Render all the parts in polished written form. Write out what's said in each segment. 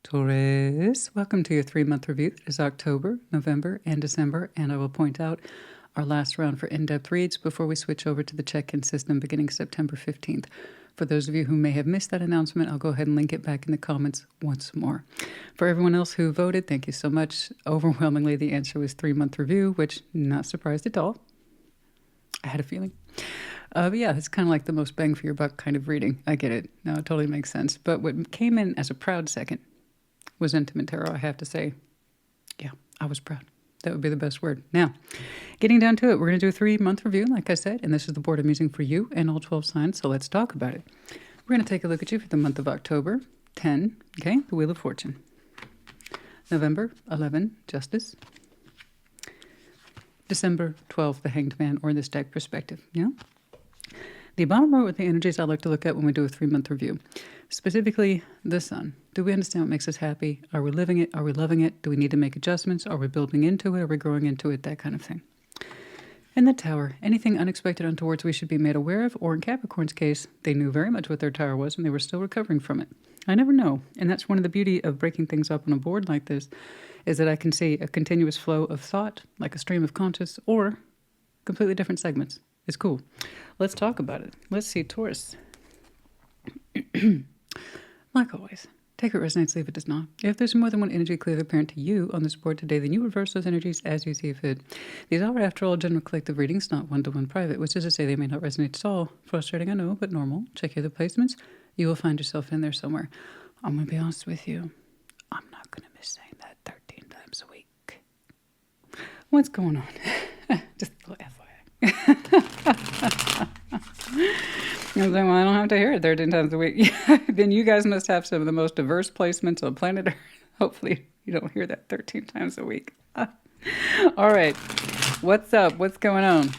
Taurus, welcome to your 3-month review. It is October, November, and December, and I will point out our last round for in-depth reads before we switch over to the check-in system beginning September 15th. For those of you who may have missed that announcement, I'll go ahead and link it back in the comments once more. For everyone else who voted, thank you so much. Overwhelmingly, the answer was 3-month review, which not surprised at all. I had a feeling. But yeah, it's kind of like the most bang for your buck kind of reading. I get it. No, it totally makes sense. But what came in as a proud second was Intimate Tarot, I have to say. Yeah, I was proud. That would be the best word. Now, getting down to it, we're going to do a 3-month review, like I said, and this is the board I'm using for you and all 12 signs, so let's talk about it. We're going to take a look at you for the month of October, 10, okay, the Wheel of Fortune. November, 11, Justice. December, 12, the Hanged Man, or this deck perspective, yeah? The bottom row are the energies I like to look at when we do a 3-month review. Specifically, the Sun. Do we understand what makes us happy? Are we living it? Are we loving it? Do we need to make adjustments? Are we building into it? Are we growing into it? That kind of thing. And the Tower. Anything unexpected, untowards we should be made aware of, or in Capricorn's case, they knew very much what their Tower was and they were still recovering from it. I never know. And that's one of the beauty of breaking things up on a board like this, is that I can see a continuous flow of thought, like a stream of conscious, or completely different segments. It's cool. Let's talk about it. Let's see, Taurus. Like always, take what resonates, leave it does not. If there's more than one energy clearly apparent to you on this board today, then you reverse those energies as you see fit. These are, after all, general collective readings, not one-to-one private, which is to say they may not resonate at all. Frustrating, I know, but normal. Check your other placements. You will find yourself in there somewhere. I'm going to be honest with you. I'm not going to miss saying that 13 times a week. What's going on? Just a little FYI. I was like, well, I don't have to hear it 13 times a week. Then you guys must have some of the most diverse placements on planet Earth. Hopefully you don't hear that 13 times a week. All right. What's up? What's going on?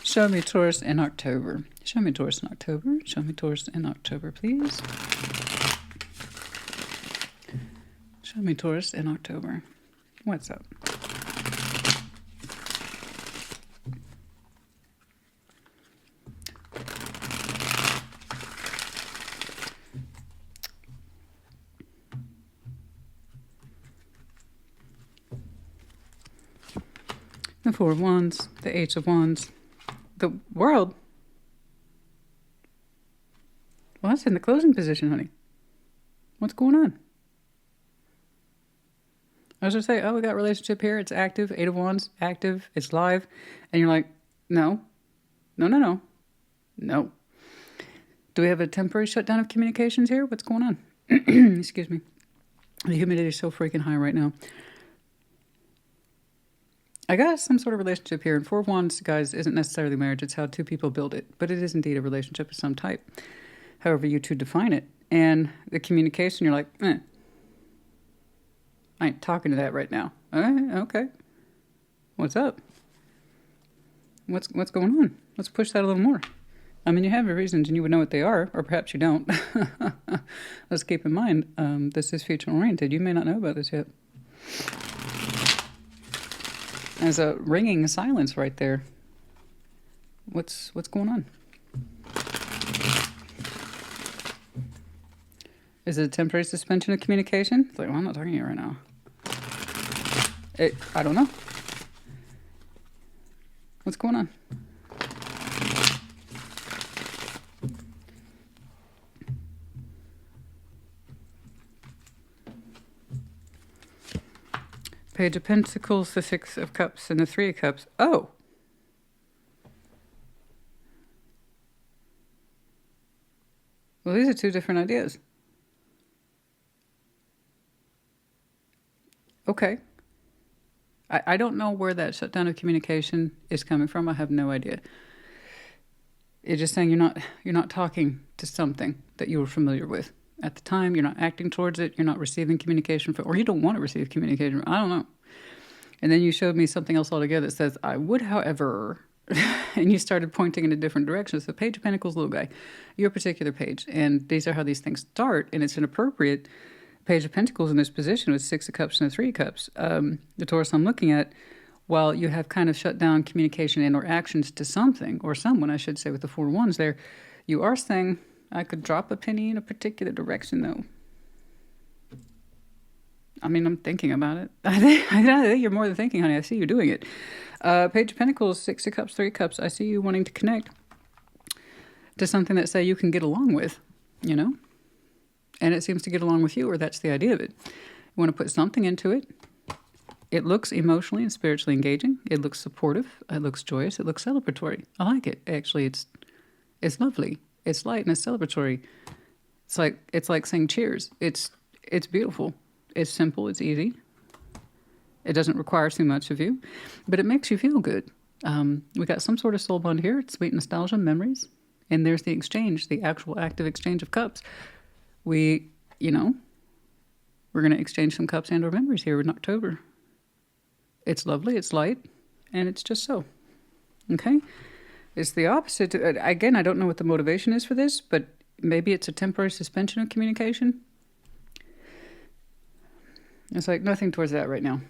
Show me Taurus in October. Show me Taurus in October. Show me Taurus in October, please. Show me Taurus in October. What's up? The Four of Wands, the Eight of Wands, the World. Well, that's in the closing position, honey. What's going on? I was going to say, oh, we got relationship here. It's active. Eight of Wands, active. It's live. And you're like, no. No, no, no. No. Do we have a temporary shutdown of communications here? What's going on? Excuse me. The humidity is so freaking high right now. I got some sort of relationship here, and Four of Wands, guys, isn't necessarily marriage. It's how two people build it, but it is indeed a relationship of some type, however you two define it. And the communication, you're like, I ain't talking to that right now. Okay. What's up? What's going on? Let's push that a little more. I mean, you have your reasons, and you would know what they are, or perhaps you don't. Let's keep in mind, this is future-oriented. You may not know about this yet. There's a ringing silence right there. What's going on? Is it a temporary suspension of communication? It's like, well, I'm not talking to you right now. I don't know. What's going on? Page of Pentacles, the Six of Cups, and the Three of Cups. Oh! Well, these are two different ideas. Okay. I don't know where that shutdown of communication is coming from. I have no idea. It's just saying you're not talking to something that you were familiar with. At the time, you're not acting towards it, you're not receiving communication from, or you don't want to receive communication. I don't know. And then you showed me something else altogether that says, I would, however, and you started pointing in a different direction. So Page of Pentacles, little guy, your particular page. And these are how these things start. And it's inappropriate. Page of Pentacles in this position with Six of Cups and the Three of Cups. The Taurus I'm looking at, while you have kind of shut down communication and or actions to something, or someone, I should say, with the Four of Wands there, you are saying, I could drop a penny in a particular direction, though. I mean, I'm thinking about it. I think you're more than thinking, honey. I see you doing it. Page of Pentacles, Six of Cups, Three of Cups. I see you wanting to connect to something that, say, you can get along with, you know? And it seems to get along with you, or that's the idea of it. You want to put something into it. It looks emotionally and spiritually engaging. It looks supportive. It looks joyous. It looks celebratory. I like it. Actually, it's lovely. It's light and it's celebratory. It's like saying cheers. It's beautiful. It's simple. It's easy. It doesn't require too much of you, but it makes you feel good. We got some sort of soul bond here. It's sweet nostalgia, memories, and there's the exchange, the actual active exchange of cups. We're going to exchange some cups and or memories here in October. It's lovely, it's light, and it's just so. Okay? It's the opposite. Again, I don't know what the motivation is for this, but maybe it's a temporary suspension of communication. It's like nothing towards that right now.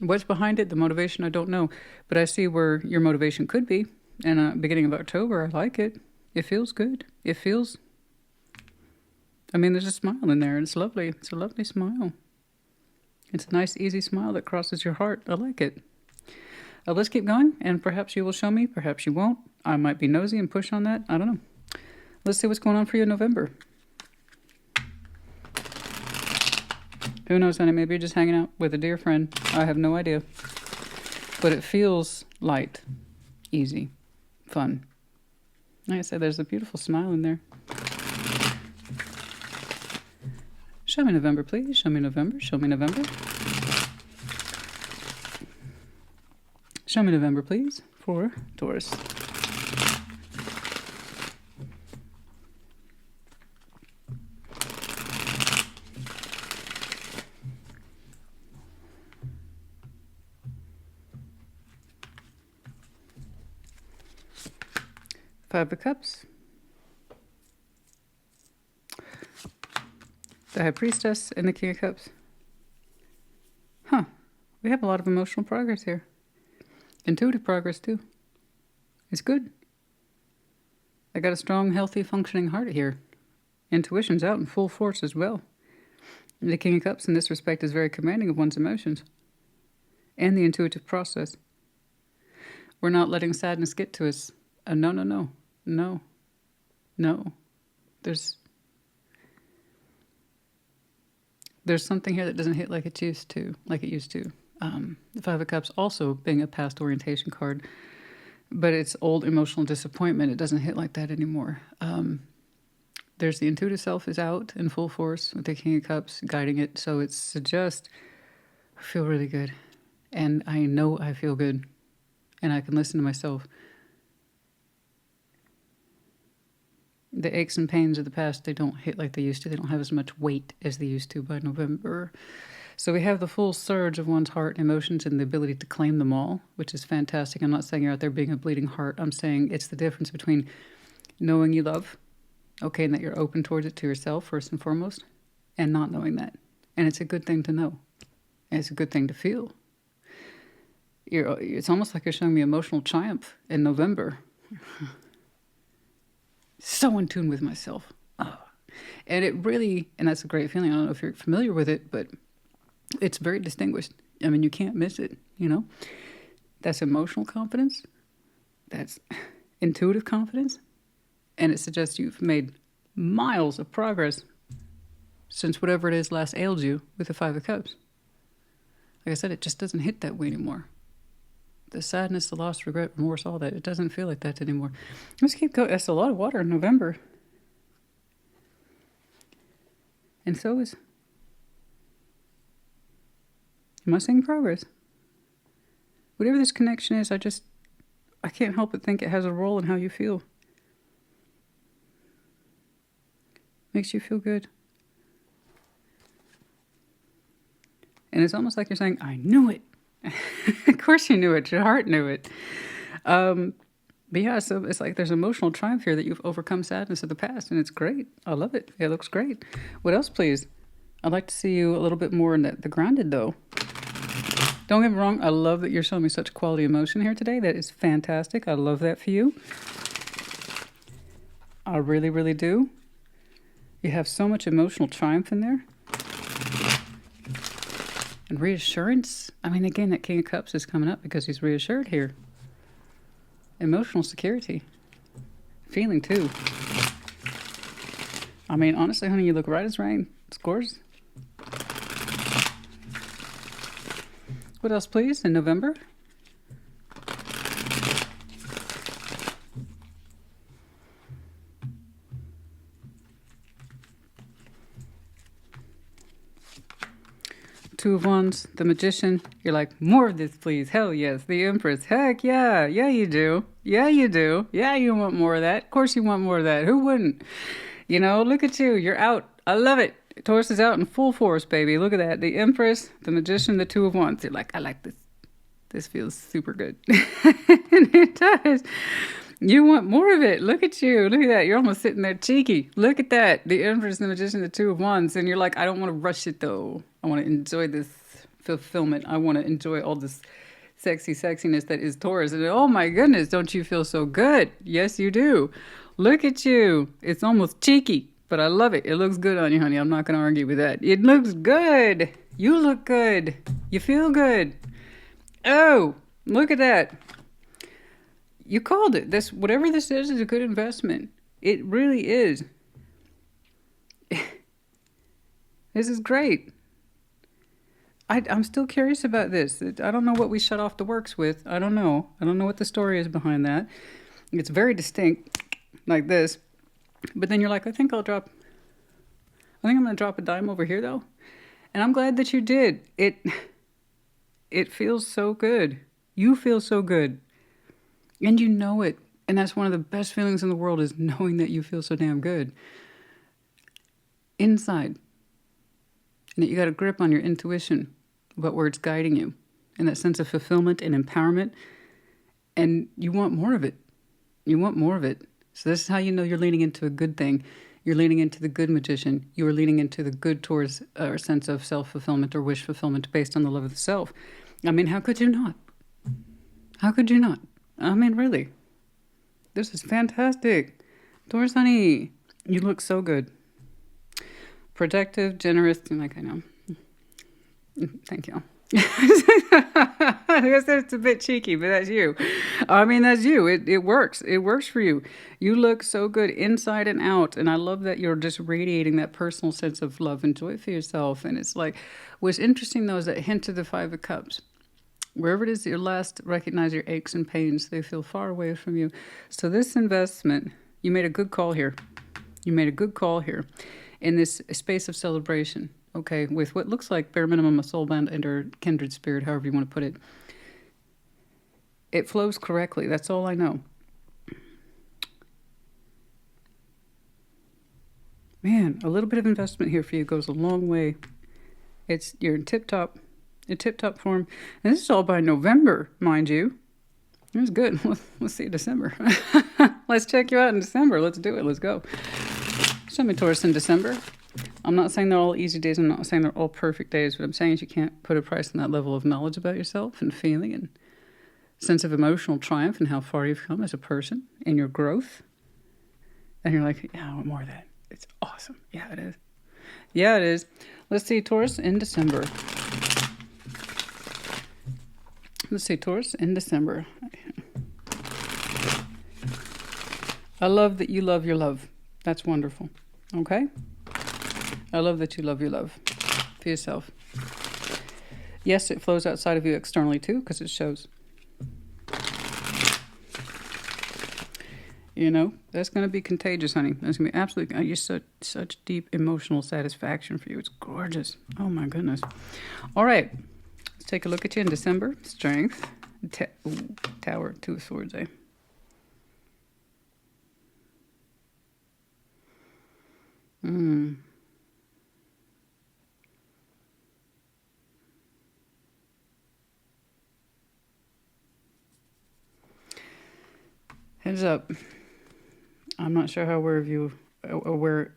What's behind it, the motivation, I don't know. But I see where your motivation could be. And beginning of October, I like it. It feels good. It feels... I mean, there's a smile in there. It's lovely. It's a lovely smile. It's a nice, easy smile that crosses your heart. I like it. Let's keep going, and perhaps you will show me. Perhaps you won't. I might be nosy and push on that. I don't know. Let's see what's going on for you in November. Who knows, honey? Maybe you're just hanging out with a dear friend. I have no idea. But it feels light, easy, fun. Like I said, there's a beautiful smile in there. Show me November, please. Show me November. Show me November. Show me November, please, for Taurus. Five of Cups. The High Priestess and the King of Cups. Huh. We have a lot of emotional progress here. Intuitive progress, too. It's good. I got a strong, healthy, functioning heart here. Intuition's out in full force as well. The King of Cups, in this respect, is very commanding of one's emotions and the intuitive process. We're not letting sadness get to us. No. There's something here that doesn't hit like it used to. The Five of Cups also being a past orientation card, but it's old emotional disappointment. It doesn't hit like that anymore. There's the intuitive self is out in full force with the King of Cups guiding it. So it suggests, I feel really good. And I know I feel good. And I can listen to myself. The aches and pains of the past, they don't hit like they used to. They don't have as much weight as they used to by November. So we have the full surge of one's heart and emotions and the ability to claim them all, which is fantastic. I'm not saying you're out there being a bleeding heart. I'm saying it's the difference between knowing you love, okay, and that you're open towards it to yourself first and foremost, and not knowing that. And it's a good thing to know. And it's a good thing to feel. It's almost like you're showing me emotional triumph in November. So in tune with myself. Oh. And it really, and that's a great feeling. I don't know if you're familiar with it, but it's very distinguished. I mean, you can't miss it, you know? That's emotional confidence. That's intuitive confidence. And it suggests you've made miles of progress since whatever it is last ailed you with the Five of Cups. Like I said, it just doesn't hit that way anymore. The sadness, the loss, regret, remorse, all that. It doesn't feel like that anymore. Let's keep going. That's a lot of water in November. And so is... Am I seeing progress? Whatever this connection is, I can't help but think it has a role in how you feel. Makes you feel good. And it's almost like you're saying, I knew it. Of course you knew it. Your heart knew it. But yeah, so it's like there's emotional triumph here that you've overcome sadness of the past, and it's great. I love it. It looks great. What else, please? I'd like to see you a little bit more in the grounded, though. Don't get me wrong. I love that you're showing me such quality emotion here today. That is fantastic. I love that for you. I really, really do. You have so much emotional triumph in there. And reassurance. I mean, again, that King of Cups is coming up because he's reassured here. Emotional security. Feeling, too. I mean, honestly, honey, you look right as rain. It's gorgeous. What else, please, in November? Two of Wands, the Magician. You're like, more of this, please. Hell yes. The Empress. Heck yeah. Yeah, you do. Yeah, you do. Yeah, you want more of that. Of course you want more of that. Who wouldn't? You know, look at you. You're out. I love it. Taurus is out in full force, baby. Look at that. The Empress, the Magician, the Two of Wands. You're like, I like this. This feels super good. And it does. You want more of it. Look at you. Look at that. You're almost sitting there cheeky. Look at that. The Empress, the Magician, the Two of Wands. And you're like, I don't want to rush it, though. I want to enjoy this fulfillment. I want to enjoy all this sexiness that is Taurus. And oh my goodness, don't you feel so good? Yes, you do. Look at you. It's almost cheeky, but I love it. It looks good on you, honey. I'm not going to argue with that. It looks good. You look good. You feel good. Oh, look at that. You called it. This, whatever this is a good investment. It really is. This is great. I'm still curious about this. I don't know what we shut off the works with. I don't know. I don't know what the story is behind that. It's very distinct, like this. But then you're like, I think I'm going to drop a dime over here, though. And I'm glad that you did. It feels so good. You feel so good. And you know it. And that's one of the best feelings in the world, is knowing that you feel so damn good. Inside. And that you got a grip on your intuition about where it's guiding you. And that sense of fulfillment and empowerment. And you want more of it. You want more of it. So this is how you know you're leaning into a good thing. You're leaning into the good Magician. You are leaning into the good towards a sense of self-fulfillment or wish fulfillment based on the love of the self. I mean, how could you not? How could you not? I mean, really. This is fantastic. Taurus, honey, you look so good. Protective, generous, like I know. Thank you. I guess it's a bit cheeky, but that's you. I mean, that's you. It works. It works for you. You look so good inside and out. And I love that you're just radiating that personal sense of love and joy for yourself. And it's like, what's interesting, though, is that hint of the Five of Cups. Wherever it is that you're last, recognize your aches and pains. They feel far away from you. So this investment, you made a good call here. You made a good call here in this space of celebration. Okay, with what looks like bare minimum a soul bond and or kindred spirit, however you want to put it. It flows correctly. That's all I know. Man, a little bit of investment here for you goes a long way. You're in tip-top form. And this is all by November, mind you. That's good. Let's see December. Let's check you out in December. Let's do it. Let's go. Show me Taurus in December. I'm not saying they're all easy days. I'm not saying they're all perfect days. What I'm saying is you can't put a price on that level of knowledge about yourself and feeling and sense of emotional triumph and how far you've come as a person in your growth. And you're like, yeah, I want more of that. It's awesome. Yeah, it is. Yeah, it is. Let's see Taurus in December. Let's see Taurus in December. I love that you love your love. That's wonderful. Okay? I love that you love your love for yourself. Yes, it flows outside of you externally too, because it shows. You know, that's going to be contagious, honey. That's going to be absolutely, you're such deep emotional satisfaction for you. It's gorgeous. Oh my goodness. All right. Let's take a look at you in December. Strength. Tower, Two of Swords, eh? Heads up. I'm not sure how aware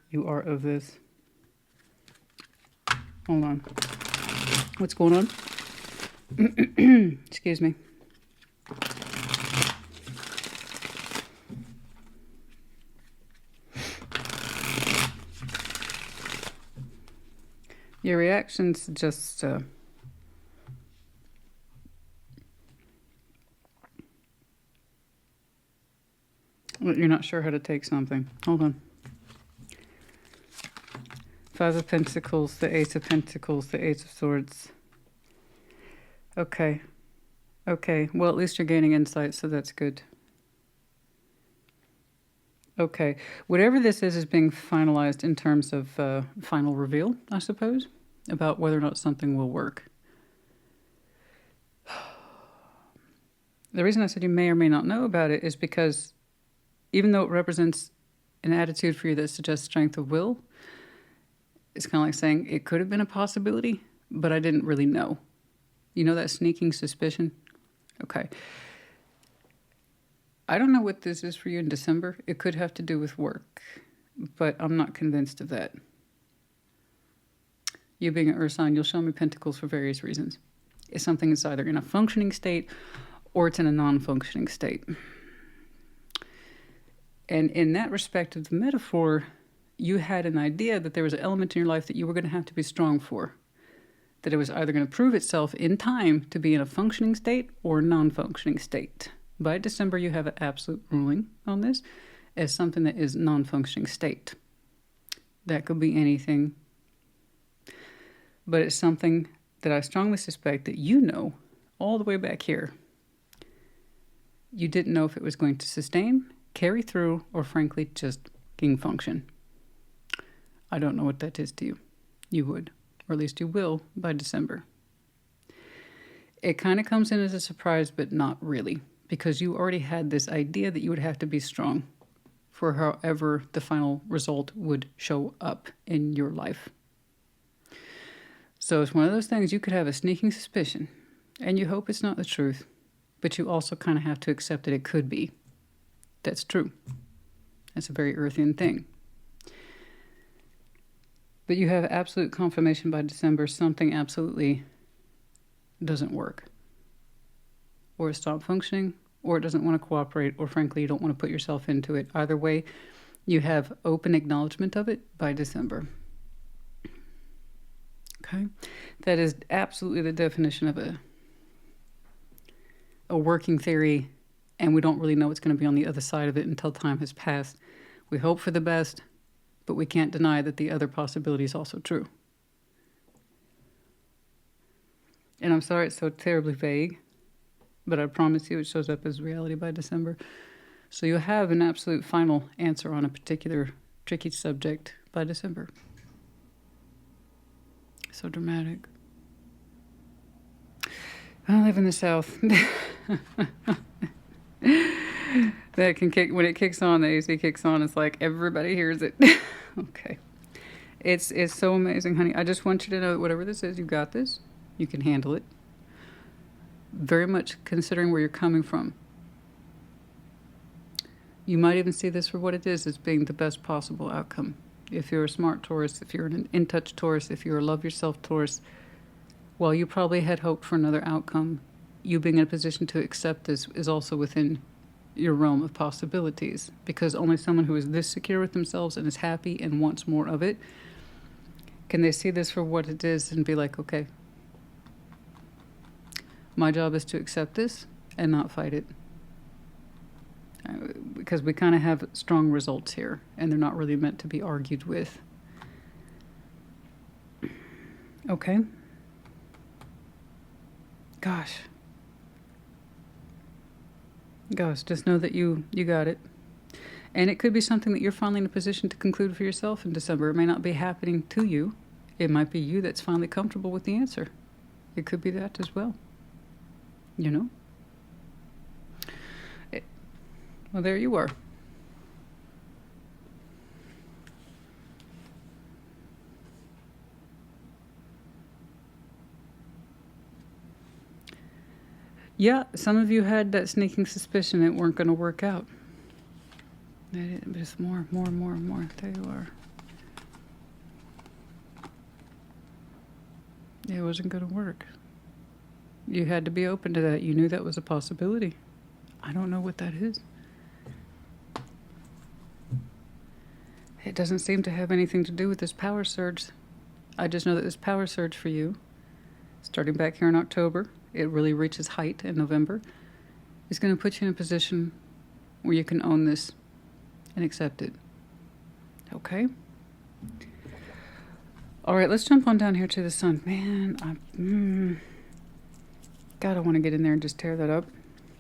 you are of this. Hold on. What's going on? Excuse me. Your reactions just You're not sure how to take something. Hold on. Five of Pentacles, the Ace of Pentacles, the Ace of Swords. Okay. Okay. Well, at least you're gaining insight, so that's good. Okay. Whatever this is being finalized in terms of final reveal, I suppose, about whether or not something will work. The reason I said you may or may not know about it is because even though it represents an attitude for you that suggests strength of will, it's kind of like saying it could have been a possibility, but I didn't really know. You know that sneaking suspicion? Okay. I don't know what this is for you in December. It could have to do with work, but I'm not convinced of that. You being an earth sign, you'll show me pentacles for various reasons. If something is either in a functioning state or it's in a non-functioning state. And in that respect of the metaphor, you had an idea that there was an element in your life that you were going to have to be strong for. That it was either going to prove itself in time to be in a functioning state or non-functioning state. By December, you have an absolute ruling on this as something that is non-functioning state. That could be anything. But it's something that I strongly suspect that you know all the way back here. You didn't know if it was going to sustain, carry through, or frankly, just function. I don't know what that is to you. You would, or at least you will, by December. It kind of comes in as a surprise, but not really, because you already had this idea that you would have to be strong for however the final result would show up in your life. So it's one of those things you could have a sneaking suspicion, and you hope it's not the truth, but you also kind of have to accept that it could be. That's true. That's a very earthian thing. But you have absolute confirmation by December something absolutely doesn't work. Or it's stopped functioning, or it doesn't want to cooperate, or frankly, you don't want to put yourself into it. Either way, you have open acknowledgement of it by December. Okay? That is absolutely the definition of a working theory, and we don't really know what's going to be on the other side of it until time has passed. We hope for the best, but we can't deny that the other possibility is also true. And I'm sorry it's so terribly vague, but I promise you it shows up as reality by December. So you'll have an absolute final answer on a particular tricky subject by December. So dramatic. I live in the South. That can kick, when it kicks on, the AC kicks on, it's like everybody hears it. Okay. It's so amazing, honey. I just want you to know that whatever this is, you got this. You can handle it. Very much considering where you're coming from. You might even see this for what it is, as being the best possible outcome. If you're a smart Taurus, if you're an in-touch Taurus, if you're a love yourself Taurus, while you probably had hoped for another outcome, you being in a position to accept this is also within your realm of possibilities, because only someone who is this secure with themselves and is happy and wants more of it, can they see this for what it is and be like, okay, my job is to accept this and not fight it. Because we kind of have strong results here, and they're not really meant to be argued with. Okay. Gosh, just know that you got it. And it could be something that you're finally in a position to conclude for yourself in December. It may not be happening to you. It might be you that's finally comfortable with the answer. It could be that as well. You know? Well, there you are. Yeah, some of you had that sneaking suspicion it weren't going to work out. Just more. There you are. It wasn't going to work. You had to be open to that. You knew that was a possibility. I don't know what that is. It doesn't seem to have anything to do with this power surge. I just know that this power surge for you, starting back here in October, it really reaches height in November, is going to put you in a position where you can own this and accept it. Okay? All right, let's jump on down here to the sun. Man, God, I want to get in there and just tear that up.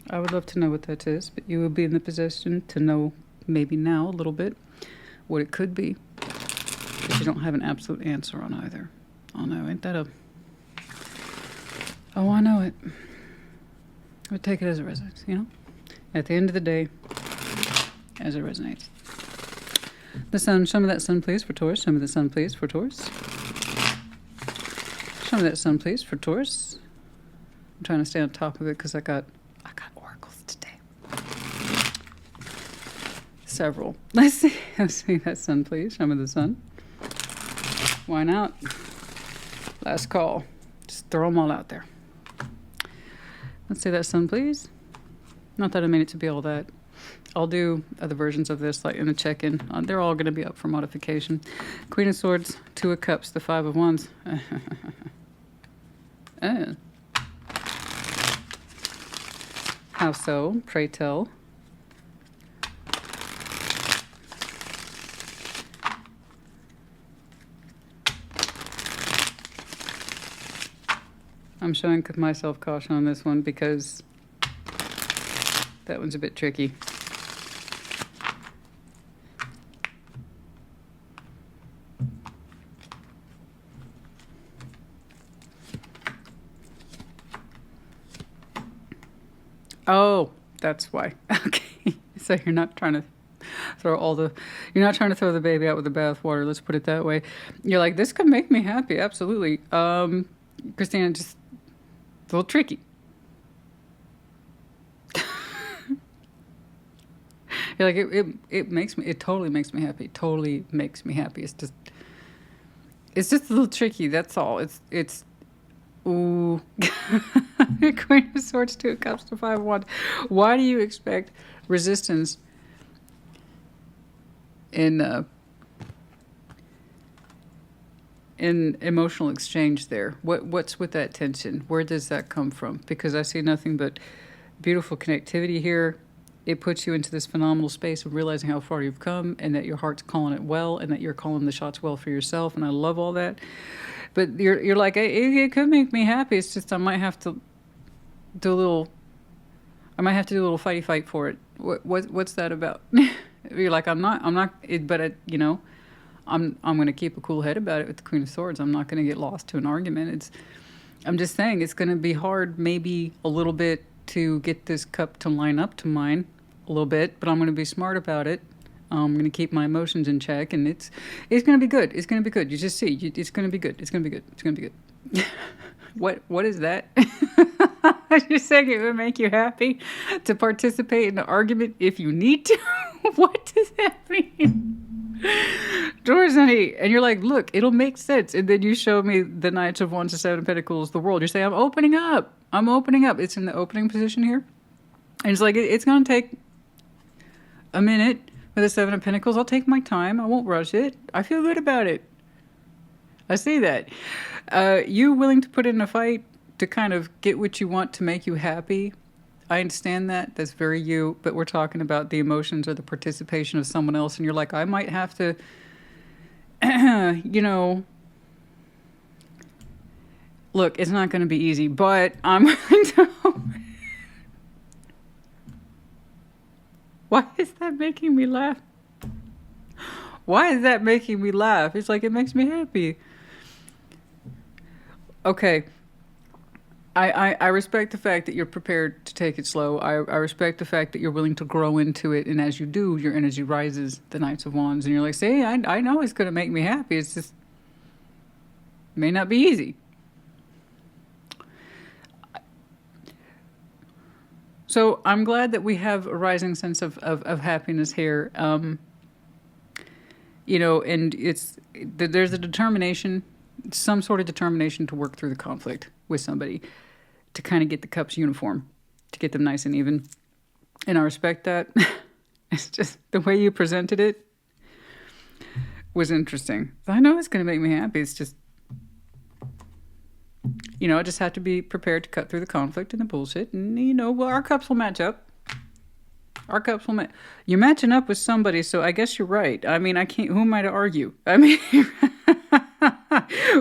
I would love to know what that is, but you will be in the position to know maybe now a little bit what it could be. But you don't have an absolute answer on either. Oh no, ain't that a... Oh, I know it. But take it as it resonates, you know? At the end of the day, as it resonates. The sun, show me that sun, please, for Taurus. Show me the sun, please, for Taurus. Show me that sun, please, for Taurus. I'm trying to stay on top of it because I got oracles today. Several. Let's see that sun, please. Show me the sun. Why not? Last call. Just throw them all out there. Let's see that sun, please. Not that I mean it to be all that. I'll do other versions of this, like in the check-in. They're all going to be up for modification. Queen of Swords, Two of Cups, the Five of Wands. How so? Pray tell. I'm showing myself caution on this one because that one's a bit tricky. Oh, that's why. Okay. So you're not trying to throw the baby out with the bathwater. Let's put it that way. You're like, this could make me happy. Absolutely. Christina, just a little tricky. You're like, it totally makes me happy. Totally makes me happy. It's just a little tricky. That's all. It's ooh. Queen of Swords, Two of Cups, the Five of Wands. Why do you expect resistance in emotional exchange there? What's with that tension? Where does that come from? Because I see nothing but beautiful connectivity here. It puts you into this phenomenal space of realizing how far you've come and that your heart's calling it well and that you're calling the shots well for yourself. And I love all that. But you're like, it could make me happy. It's just I might have to do a little fighty fight for it. What's that about? You're like, I'm not, but you know, I'm going to keep a cool head about it with the Queen of Swords. I'm not going to get lost to an argument. I'm just saying it's going to be hard, maybe a little bit, to get this cup to line up to mine a little bit, but I'm going to be smart about it. I'm going to keep my emotions in check, and it's going to be good. It's going to be good. You just see, it's going to be good. It's going to be good. It's going to be good. What is that? You're saying it would make you happy to participate in an argument if you need to? What does that mean? Doors, honey. And you're like, look, it'll make sense. And then you show me the Knights of Wands, the Seven of Pentacles, the World. You say, I'm opening up. It's in the opening position here. And it's like, it's going to take a minute with the Seven of Pentacles. I'll take my time. I won't rush it. I feel good about it. I see that. You willing to put in a fight to kind of get what you want to make you happy? I understand that. That's very you. But we're talking about the emotions or the participation of someone else. And you're like, I might have to, you know, look, it's not going to be easy, but I'm willing to. Why is that making me laugh? Why is that making me laugh? It's like, it makes me happy. Okay. I respect the fact that you're prepared to take it slow. I respect the fact that you're willing to grow into it. And as you do, your energy rises, the Knights of Wands. And you're like, see, I know it's going to make me happy. It's just, may not be easy. So I'm glad that we have a rising sense of happiness here. You know, and there's a determination, some sort of determination to work through the conflict with somebody, to kind of get the cups uniform, to get them nice and even. And I respect that. It's just the way you presented it was interesting. I know it's going to make me happy. It's just, you know, I just have to be prepared to cut through the conflict and the bullshit. And, you know, well, our cups will match up. Our cups will match. You're matching up with somebody, so I guess you're right. I mean, I can't. Who am I to argue? I mean,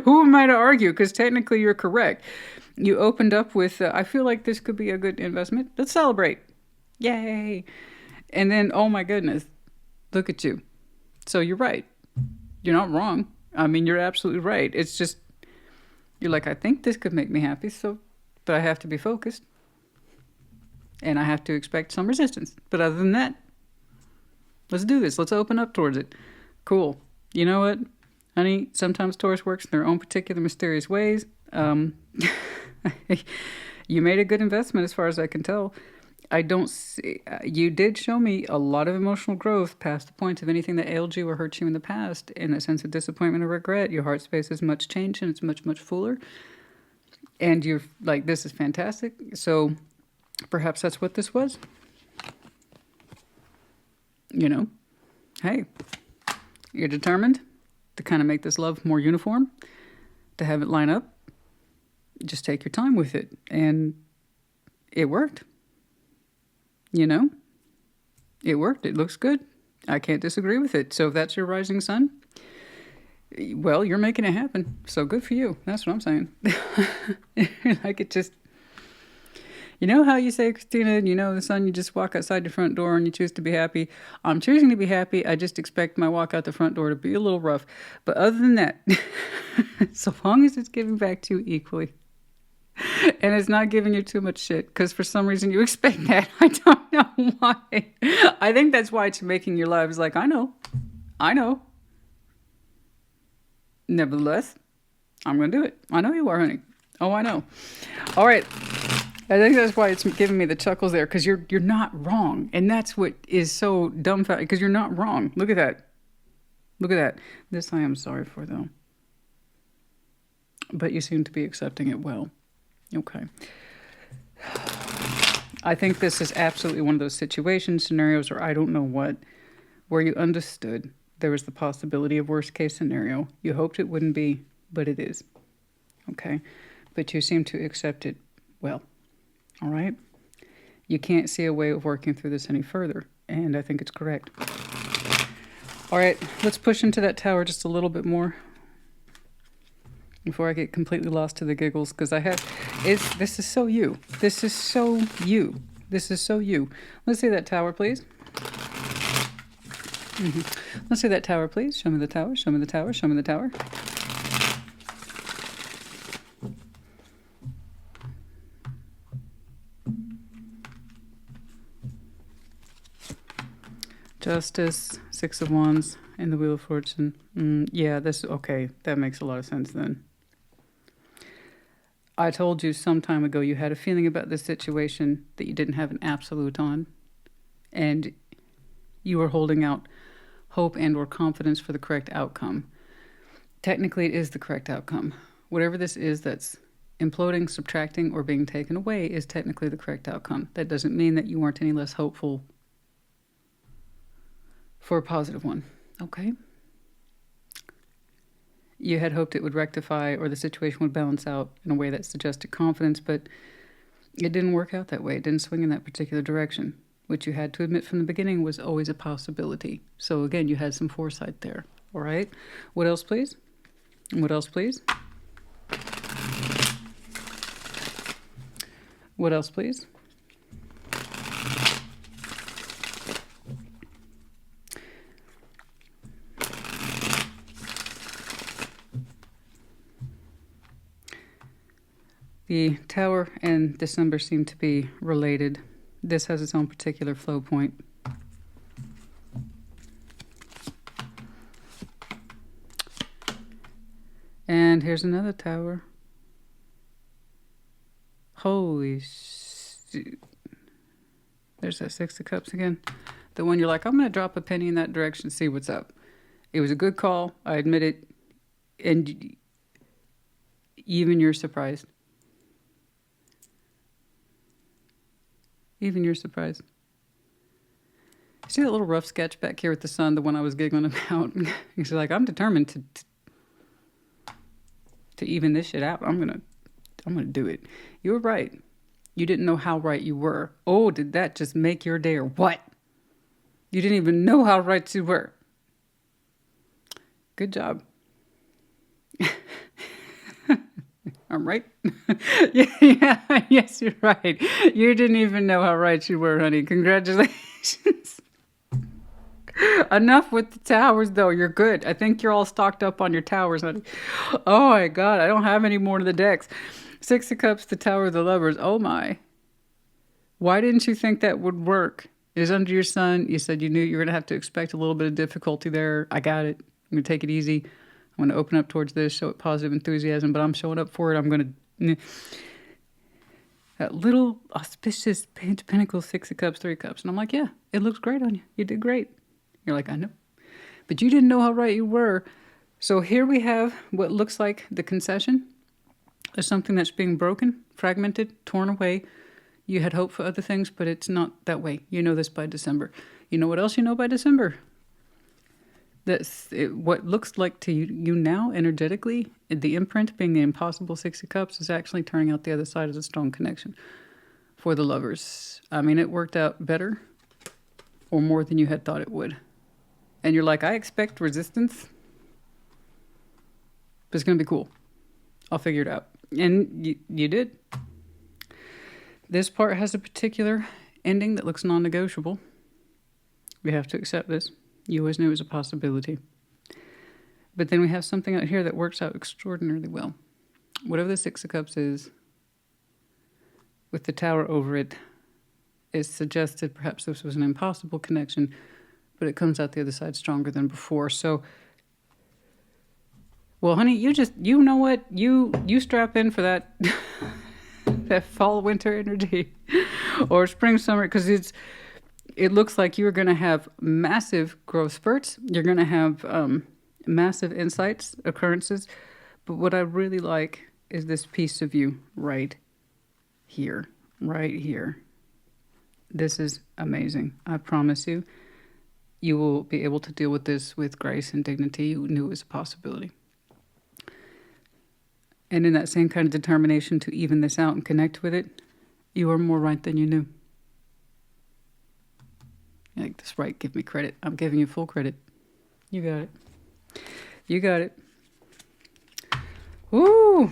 who am I to argue? Because technically, you're correct. You opened up with, I feel like this could be a good investment. Let's celebrate. Yay. And then, oh my goodness, look at you. So you're right. You're not wrong. I mean, you're absolutely right. It's just, you're like, I think this could make me happy, so, but I have to be focused. And I have to expect some resistance. But other than that, let's do this. Let's open up towards it. Cool. You know what, honey? Sometimes Taurus works in their own particular mysterious ways. You made a good investment as far as I can tell. I don't see, you did show me a lot of emotional growth past the point of anything that ailed you or hurt you in the past. In a sense of disappointment or regret, your heart space is much changed and it's much, much fuller. And you're like, this is fantastic. So perhaps that's what this was. You know, hey, you're determined to kind of make this love more uniform, to have it line up. Just take your time with it. And it worked. You know, it worked. It looks good. I can't disagree with it. So if that's your rising sun, well, you're making it happen. So good for you. That's what I'm saying. Like it just, you know how you say, Christina, you know, the sun, you just walk outside your front door and you choose to be happy. I'm choosing to be happy. I just expect my walk out the front door to be a little rough. But other than that, so long as it's giving back to you equally and it's not giving you too much shit, because for some reason you expect that. I don't know why. I think that's why it's making your lives like, I know. Nevertheless, I'm going to do it. I know you are, honey. Oh, I know. All right. I think that's why it's giving me the chuckles there, because you're not wrong. And that's what is so dumbfounded, because you're not wrong. Look at that. Look at that. This I am sorry for, though. But you seem to be accepting it well. Okay. I think this is absolutely one of those situations, scenarios, or I don't know what, where you understood there was the possibility of worst case scenario. You hoped it wouldn't be, but it is. Okay. But you seem to accept it well. All right. You can't see a way of working through this any further. And I think it's correct. All right. Let's push into that tower just a little bit more before I get completely lost to the giggles. Because this is so you. This is so you. This is so you. Let's see that tower, please. Let's see that tower, please. Show me the tower. Show me the tower. Show me the tower. Justice, Six of Wands, and the Wheel of Fortune. Yeah, okay. That makes a lot of sense then. I told you some time ago you had a feeling about this situation that you didn't have an absolute on. And you were holding out hope and or confidence for the correct outcome. Technically, it is the correct outcome. Whatever this is that's imploding, subtracting, or being taken away is technically the correct outcome. That doesn't mean that you weren't any less hopeful for a positive one. Okay? You had hoped it would rectify or the situation would balance out in a way that suggested confidence, but it didn't work out that way. It didn't swing in that particular direction, which you had to admit from the beginning was always a possibility. So again, you had some foresight there. All right? What else, please? What else, please? What else, please? The Tower and December seem to be related. This has its own particular flow point. And here's another Tower. Holy shit. There's that Six of Cups again. The one you're like, I'm going to drop a penny in that direction, see what's up. It was a good call. I admit it. And even you're surprised. Even you're surprised. See that little rough sketch back here with the sun, the one I was giggling about? He's like, I'm determined to even this shit out. I'm gonna do it. You were right. You didn't know how right you were. Oh, did that just make your day or what? You didn't even know how right you were. Good job. I'm right. Yeah, yes, you're right. You didn't even know how right you were, honey. Congratulations. Enough with the towers, though. You're good. I think you're all stocked up on your towers, honey. Oh my God, I don't have any more of the decks. Six of Cups, the Tower of the Lovers. Oh my. Why didn't you think that would work? It is under your sun. You said you knew you were going to have to expect a little bit of difficulty there. I got it. I'm going to take it easy. I'm going to open up towards this, show it positive enthusiasm, but I'm showing up for it. I'm going to... That little auspicious Page of Pentacles, Six of Cups, Three of Cups. And I'm like, yeah, it looks great on you. You did great. You're like, I know. But you didn't know how right you were. So here we have what looks like the concession. There's something that's being broken, fragmented, torn away. You had hope for other things, but it's not that way. You know this by December. You know what else you know by December? What looks like to you now, energetically, the imprint being the impossible Six of Cups is actually turning out the other side as a strong connection for the lovers. I mean, it worked out better or more than you had thought it would. And you're like, I expect resistance, but it's going to be cool. I'll figure it out. And you did. This part has a particular ending that looks non-negotiable. We have to accept this. You always knew it was a possibility. But then we have something out here that works out extraordinarily well. Whatever the Six of Cups is, with the Tower over it, is suggested perhaps this was an impossible connection, but it comes out the other side stronger than before. So, well, honey, you know what? You strap in for that, that fall, winter energy, or spring, summer, because it looks like you're going to have massive growth spurts. You're going to have massive insights, occurrences. But what I really like is this piece of you right here, right here. This is amazing. I promise you, you will be able to deal with this with grace and dignity. You knew it was a possibility. And in that same kind of determination to even this out and connect with it, you are more right than you knew. Like, that's right, give me credit. I'm giving you full credit. You got it. You got it. Woo!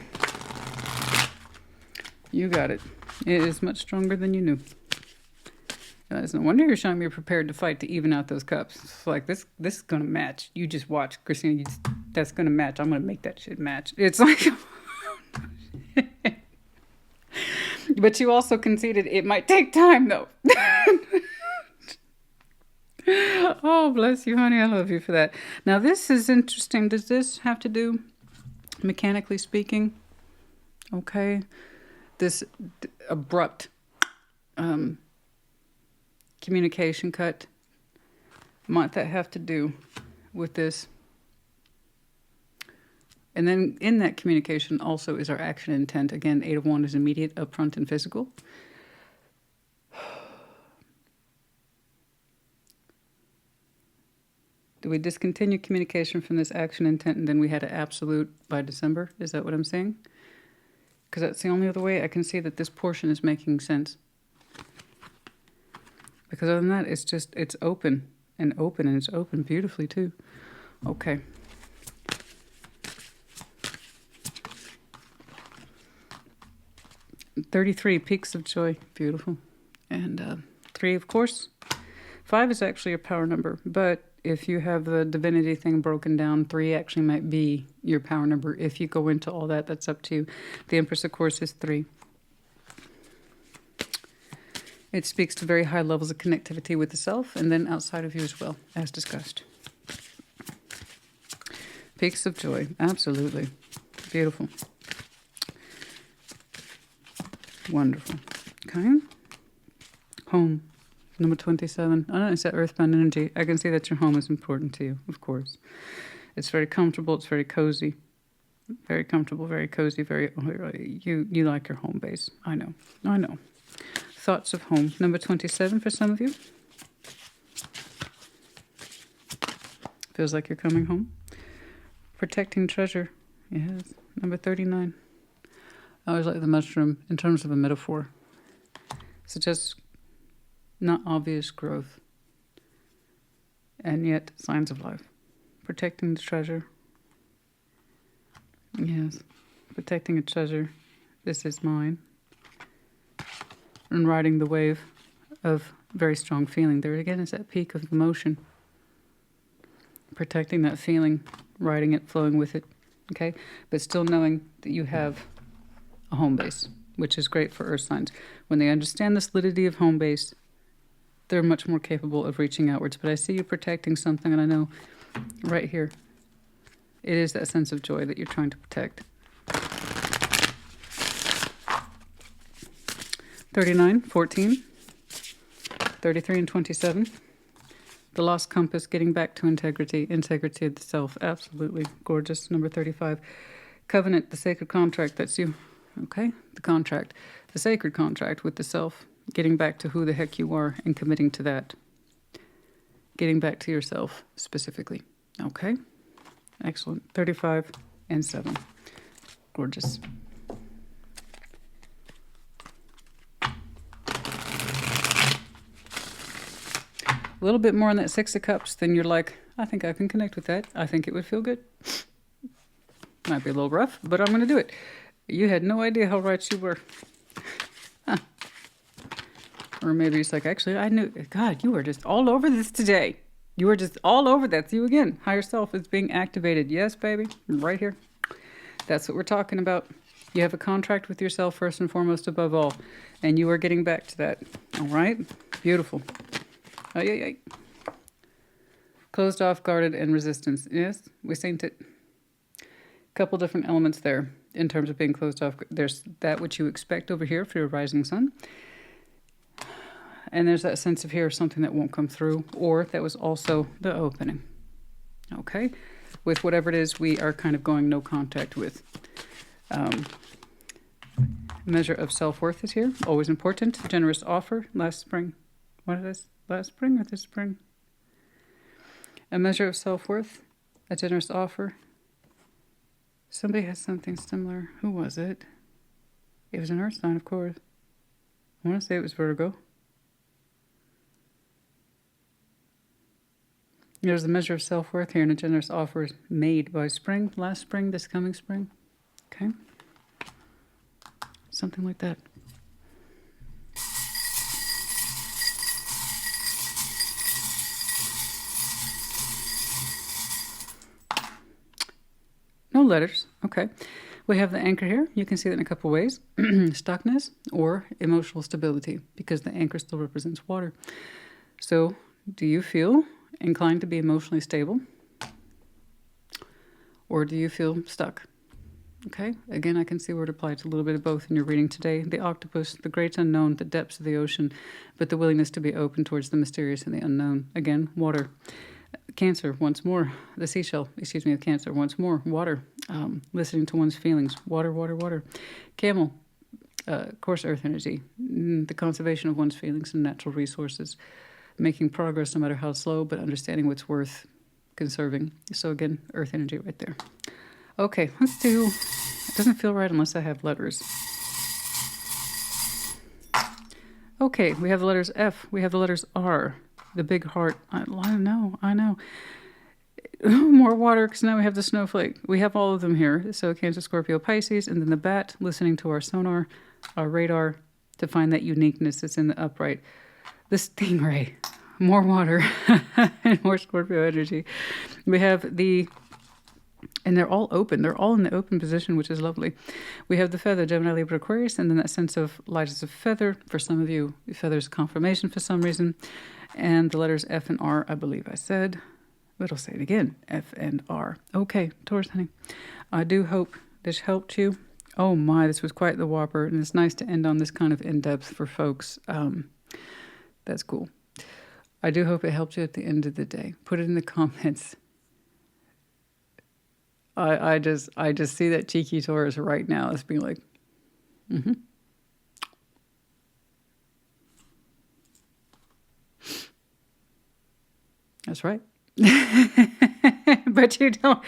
You got it. It is much stronger than you knew. It's no wonder you're showing me you're prepared to fight to even out those cups. It's like, this is going to match. You just watch, Christina. That's going to match. I'm going to make that shit match. It's like... But you also conceded it might take time, though. Oh, bless you, honey. I love you for that. Now, this is interesting. Does this have to do, mechanically speaking? Okay. This abrupt communication cut. Might that have to do with this? And then in that communication also is our action intent. Again, Eight of Wands is immediate, upfront, and physical. Do we discontinue communication from this action intent and then we had an absolute by December? Is that what I'm saying? Because that's the only other way I can see that this portion is making sense. Because other than that, it's open and open, and it's open beautifully too. Okay. $33 peaks of joy. Beautiful. And 3, of course. 5 is actually a power number, but if you have the divinity thing broken down, 3 actually might be your power number. If you go into all that, that's up to you. The Empress, of course, is 3. It speaks to very high levels of connectivity with the self and then outside of you as well, as discussed. Peaks of joy. Absolutely. Beautiful. Wonderful. Okay. Home. Number 27. I know it's that earthbound energy. I can see that your home is important to you, of course. It's very comfortable. It's very cozy. Very comfortable, very cozy, you like your home base. I know. I know. Thoughts of home. Number 27 for some of you. Feels like you're coming home. Protecting treasure. Yes. Number 39. I always like the mushroom in terms of a metaphor. Suggests not obvious growth. and yet signs of life. Protecting the treasure. Yes, protecting a treasure. This is mine. And riding the wave of very strong feeling. There again is that peak of emotion. Protecting that feeling, riding it, flowing with it. Okay? But still knowing that you have a home base, which is great for earth signs. When they understand the solidity of home base, they're much more capable of reaching outwards. But I see you protecting something, and I know right here, it is that sense of joy that you're trying to protect. 39, 14, 33, and 27. The lost compass, getting back to integrity, integrity of the self. Absolutely gorgeous. Number 35. Covenant, the sacred contract. That's you. Okay? The contract. The sacred contract with the self. Getting back to who the heck you are and committing to that. Getting back to yourself specifically. Okay? Excellent. 35 and 7. Gorgeous. A little bit more on that Six of Cups, then you're like, I think I can connect with that. I think it would feel good. Might be a little rough, but I'm going to do it. You had no idea how right you were. Huh. Or maybe it's like, actually, I knew. God, you were just all over this today. You were just all over that. That's you again. Higher self is being activated. Yes, baby. Right here. That's what we're talking about. You have a contract with yourself first and foremost above all. And you are getting back to that. All right? Beautiful. Ay, ay, ay. Closed off, guarded, and resistance. Yes, we seen it. Couple different elements there in terms of being closed off. There's that which you expect over here for your rising sun. And there's that sense of here something that won't come through, or that was also the opening. Okay? With whatever it is we are kind of going no contact with. Measure of self-worth is here. Always important. Generous offer. Last spring. What is this? Last spring or this spring? A measure of self-worth. A generous offer. Somebody has something similar. Who was it? It was an earth sign, of course. I want to say it was Virgo. There's a measure of self-worth here and a generous offer made by spring. Last spring, this coming spring. Okay? Something like that. No letters. Okay. We have the anchor here. You can see that in a couple ways. Stuckness or emotional stability, because the anchor still represents water. So, do you feel inclined to be emotionally stable? Or do you feel stuck? Okay. Again, I can see where it applies to a little bit of both in your reading today. The octopus, the great unknown, the depths of the ocean, but the willingness to be open towards the mysterious and the unknown. Again, water. Cancer, once more. The seashell, of Cancer, once more. Water. Listening to one's feelings. Water, water, water. Camel, course, earth energy. The conservation of one's feelings and natural resources. Making progress no matter how slow, but understanding what's worth conserving. So again, earth energy right there. Okay, let's do... It doesn't feel right unless I have letters. Okay, we have the letters F. We have the letters R. The big heart. I know. More water, because now we have the snowflake. We have all of them here. So Cancer, Scorpio, Pisces, and then the bat, listening to our sonar, our radar, to find that uniqueness that's in the upright. The stingray. More water and more Scorpio energy. We have the... And they're all open. They're all in the open position, which is lovely. We have the feather, Gemini, Libra, Aquarius, and then that sense of light as a feather. For some of you, feather's confirmation for some reason. And the letters F and R, I believe I said. But I'll say it again, F and R. Okay, Taurus, honey. I do hope this helped you. Oh my, this was quite the whopper. And it's nice to end on this kind of in-depth for folks. That's cool. I do hope it helped you at the end of the day. Put it in the comments. I just see that cheeky Taurus right now as being like, That's right. But you don't.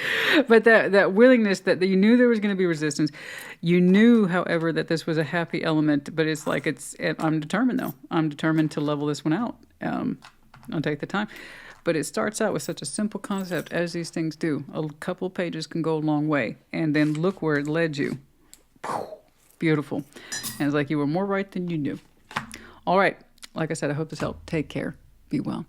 But that willingness that you knew there was going to be resistance. You knew, however, that this was a happy element. But it's like I'm determined though. I'm determined to level this one out. I'll take the time. But it starts out with such a simple concept, as these things do. A couple pages can go a long way. And then look where it led you. Beautiful. And it's like you were more right than you knew. All right. Like I said, I hope this helped. Take care. Be well.